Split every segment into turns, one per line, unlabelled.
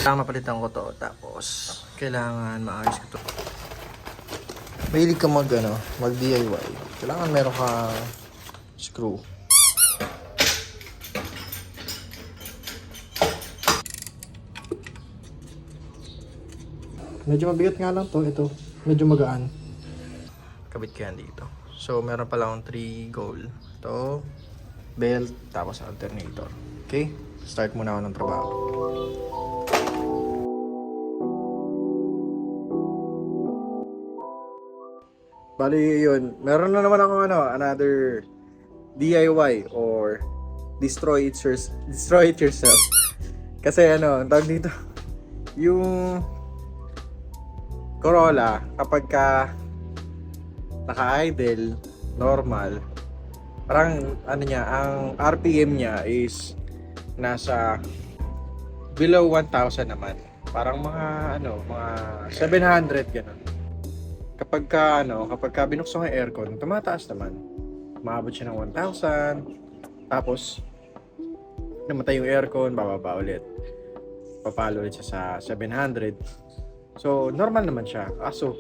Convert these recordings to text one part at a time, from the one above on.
Kailangan mapalitan ko to. Tapos, kailangan maayos ko to. Mahilig ka mag DIY. Kailangan meron ka screw. Medyo mabigat nga lang to. Ito. Medyo magaan. Kabit ko yan dito. So, meron pala akong 3 goal. Ito, belt, tapos alternator. Okay? Start muna ako ng trabaho. Bali yun, meron na naman ako another DIY or destroy it yourself. Kasi ang tawag dito, yung Corolla kapag ka naka-idle, normal, parang ang RPM niya is nasa below 1,000 naman. Parang mga 700 ganun. Kapag ka binuksan ang aircon, tumataas naman. Umabot siya ng 1,000. Tapos namatay yung aircon, bababa ulit. Papalo ulit siya sa 700. So, normal naman siya. Kaso,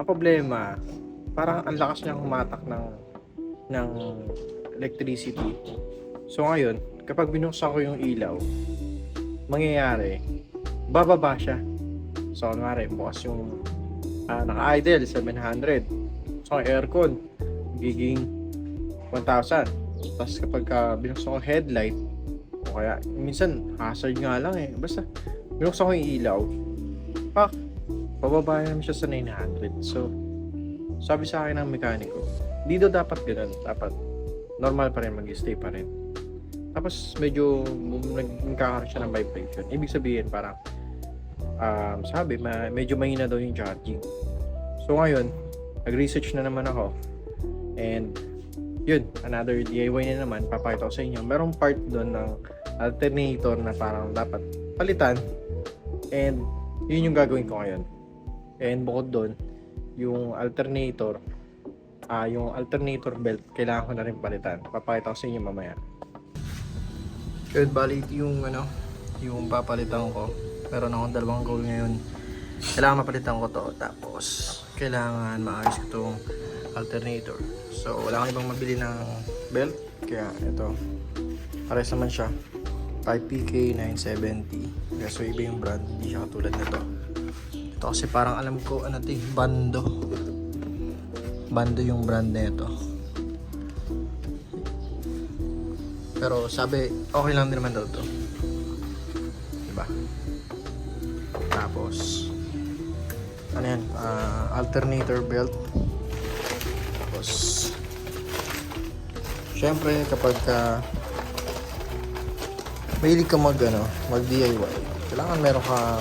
ang problema, parang ang lakas niyang humatak ng electricity. So, ngayon, kapag binuksan ko yung ilaw, mangyayari, bababa siya. So, kunwari, bukas yung naka-idle, 700. So, ang aircon, giging 1,000. Tapos kapag binuksan ko headlight, o kaya, minsan, hazard nga lang eh. Basta, binuksan ko yung ilaw, pababa naman siya sa 900. So, sabi sa akin ng mekaniko, di daw dapat ganun. Dapat, normal pa rin, mag-stay pa rin. Tapos, medyo, nagkakaroon siya ng vibration. Ibig sabihin, parang, medyo mahina daw yung charging. So ngayon, nag-research na naman ako. And yun, another DIY na naman, papakita ko sa inyo. Merong part doon ng alternator na parang dapat palitan. And yun yung gagawin ko ngayon. And bukod doon, yung alternator belt, kailangan ko na rin palitan. Papakita ko sa inyo mamaya. Good, bali yung papalitan ko. Meron akong dalawang goal ngayon. Kailangan mapalitan ko to. Tapos, kailangan maayos ko itong alternator. So, wala akong ibang mabili ng belt. Kaya, ito. Pares naman siya. 5PK 970. So, iba yung brand. Hindi siya katulad nito. Ito kasi parang alam ko, Bando. Bando yung brand na ito. Pero, sabi, okay lang din naman daw to. Diba? Tapos alternator belt. Tapos syempre kapag mahilig ka mag DIY, kailangan meron ka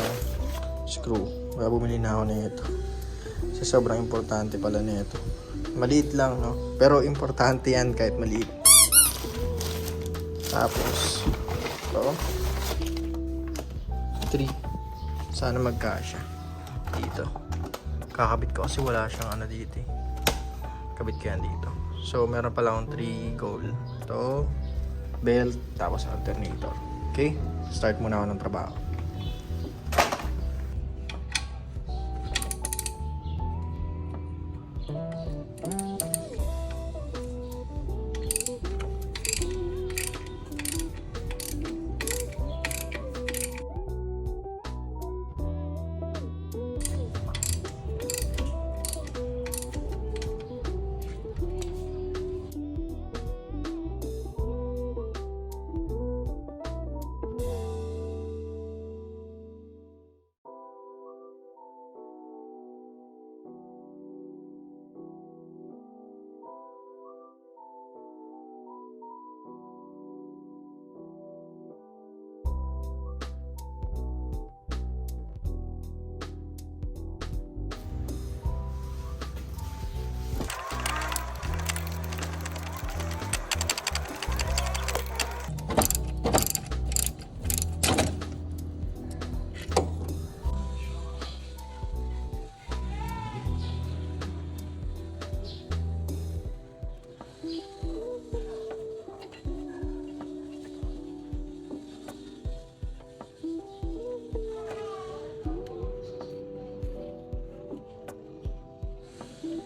screw. Kaya bumili na ako nito kasi sobrang importante pala nito. Maliit lang pero importante yan kahit maliit. Tapos ito 3. Sana magkasya dito. Kakabit ko kasi wala siyang dito eh. Kabit ko yan dito. So meron pala akong 3 goal. Ito, belt, tapos alternator. Okay? Start muna ako ng trabaho.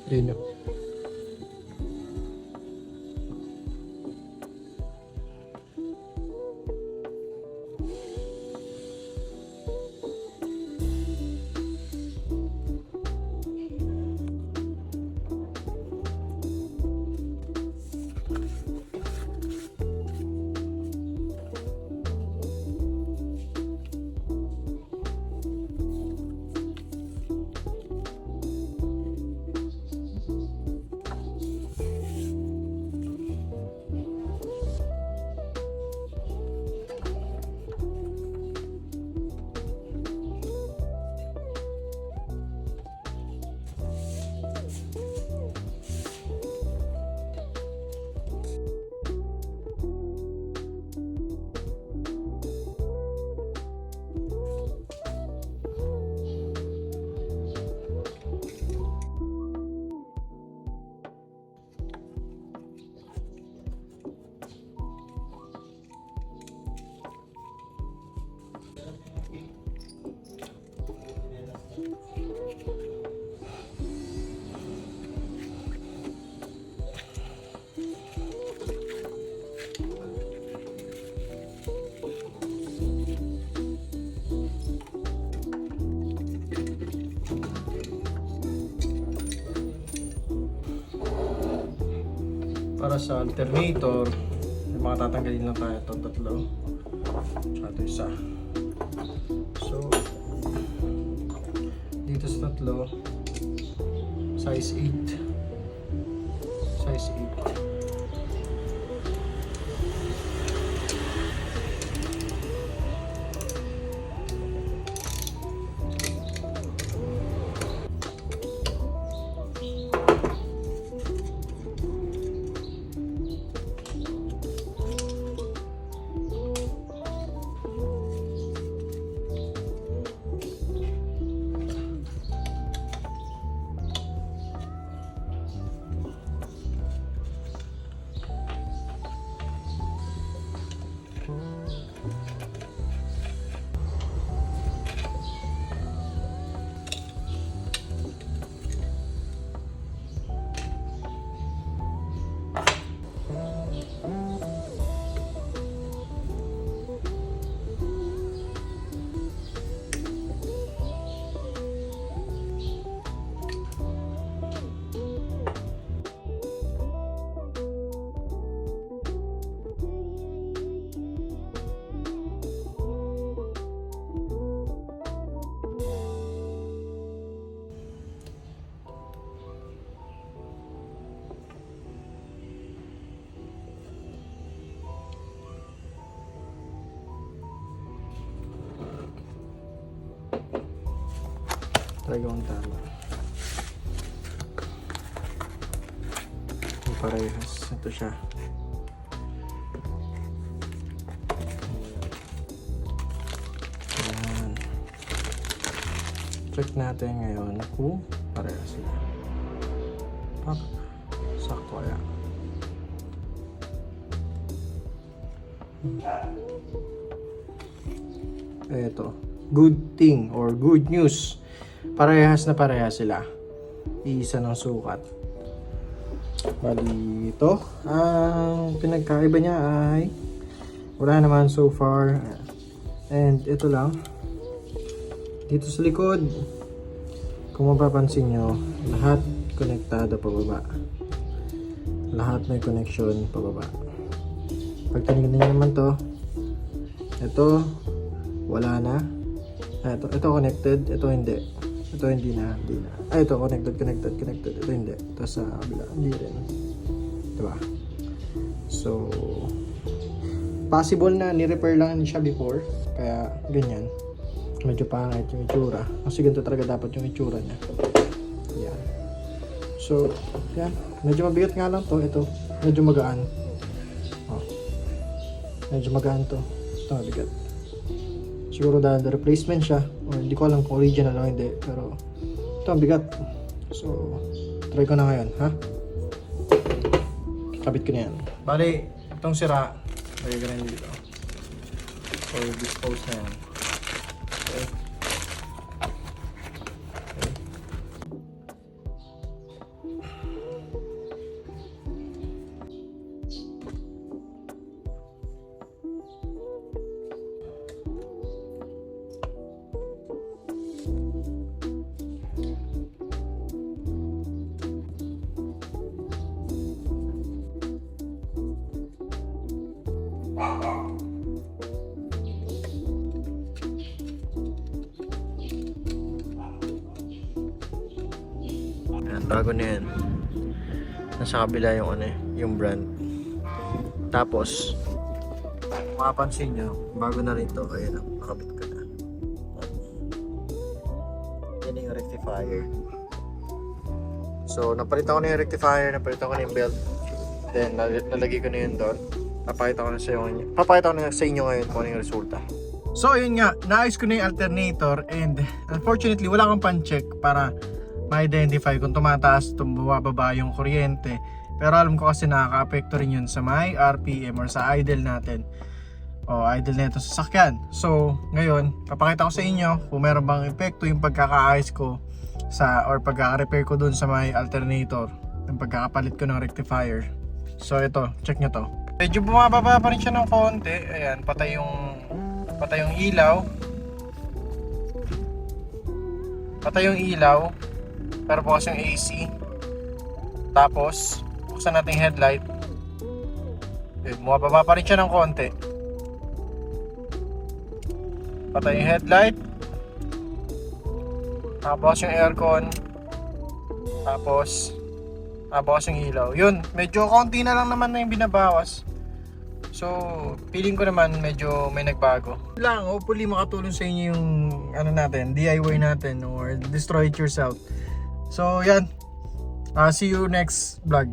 Yun yun. Para sa alternator, yung mga tatanggalin lang tayo itong tatlo. Tsaka ito isa. So, dito sa tatlo, size 8. Size 8. Talagang tama. Yung parehas. Ito siya. Ayan. Check natin ngayon kung parehas sila. Pak. Sakto kaya. Ito. Good thing or good news. Parehas na parehas sila. Isa ng sukat. Bali ito, ang pinagkaiba niya ay wala naman so far. And ito lang. Dito sa likod, kung mapapansin nyo, lahat konektado pababa. Lahat may connection pababa. Pag tinignan nyo naman to, ito wala na. Ito connected, ito hindi. Ito hindi na. Ito connected. Ito hindi. Ito sa kabila, hindi rin. Diba? So, possible na ni-repair lang siya before. Kaya, ganyan. Medyo pangit yung itsura. Kasi ganito talaga dapat yung itsura niya. Yan. So, yan. Medyo mabigat nga lang to. Ito, medyo magaan. Oh. Medyo magaan to. Ito mabigat. Siguro dahil the replacement siya, or hindi ko alam kung original o hindi, pero ito ang bigat. So, try ko na ngayon, ha? Kabit ko na yan. Bali, itong sira, lagay ko na yun dito. So, dispose na yan. Okay. Okay. Bago na yan. Nasa kabila yung ano, yung brand. Tapos, mapapansin nyo, bago na rin to. Ayan, nakabit ko na. Yan yung rectifier. So, napalitan ko na yung rectifier, napalitan ko na yung belt. Then, nalagay ko na yun doon. Papakita ko na sa inyo ngayon kung ano yung resulta. So, yun nga, naayos ko na yung alternator and unfortunately, wala akong pan-check para ma-identify kung tumataas, bumababa yung kuryente. Pero alam ko kasi nakaka-apekto rin yun sa may RPM or sa idle natin. O idle na ito sa sasakyan. So, ngayon, papakita ko sa inyo kung meron bang epekto yung pagkakaayos ko or pagkaka-repair ko dun sa may alternator, yung pagkakapalit ko ng rectifier. So, ito, check nyo to. Medyo bumababa pa rin siya ng konti. Ayan, patay yung ilaw. Patay yung ilaw. Pero bukas yung AC. Tapos, buksan natin yung headlight. Bumababa pa rin siya ng konti. Patay yung headlight. Tapos yung aircon. Tapos, bukas yung ilaw. Yun, medyo konti na lang naman na yung binabawas. So, feeling ko naman medyo may nagbago. Lang, hopefully makatulong sa inyo yung ano natin, DIY natin or destroy it yourself. So, yan. See you next vlog.